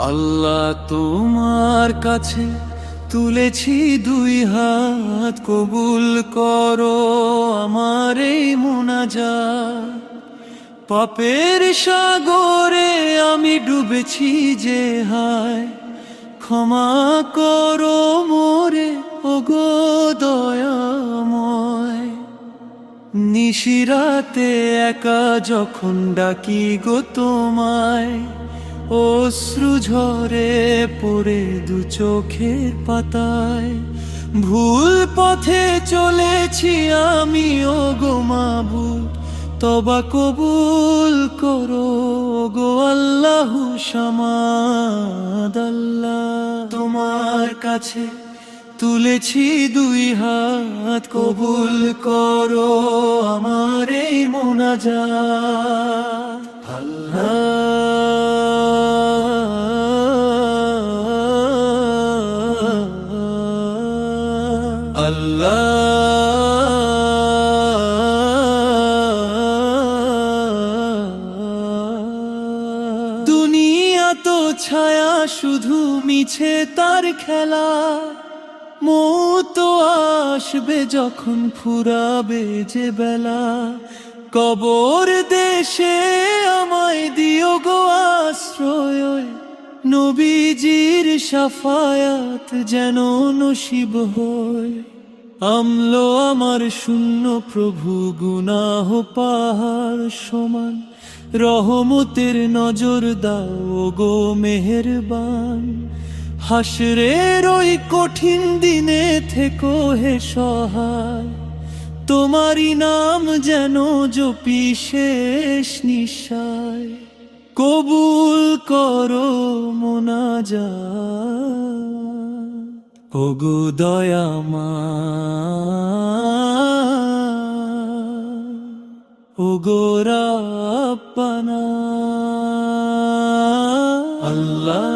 আল্লাহ তোমার কাছে তুলেছি দুই হাত, কবুল করো আমার এই মুনাজাত। পাপের সাগরে আমি ডুবেছি যে হায়, ক্ষমা করো মোরে ওগো দয়াময়। নিশিরাতে একা যখন ডাকি গো তোমায়, অশ্রু ঝরে পড়ে দু চোখের পাতায়। ভুল পথে চলেছি আমি ওগো মাবুদ, তবা কবুল করো গো আল্লাহু সামাদ। আল্লাহ তোমার কাছে তুলেছি দুই হাত, কবুল করো আমার এই মুনাজাত। দুনিয়া তো ছায়া, শুধু মিছে তার খেলা। মৌত আসবে যখন ফুরাবে যে বেলা, কবর দেশে আমায় দিও গো আশ্রয়। নবীজির শাফায়াত যেন নসিব হয়। আমলো আমার শূন্য প্রভু, গুনাহ পাহাড় সমান। রহমতের নজর দাও গো মেহেরবান। হাসরের ওই কঠিন দিনে থেকো হে সহায়, তোমারই নাম যেন জপি শেষ নিঃশ্বাস। কবুল করো মুনাজাত ওগো দয়াময়, ওগো রাব্বানা। আল্লাহ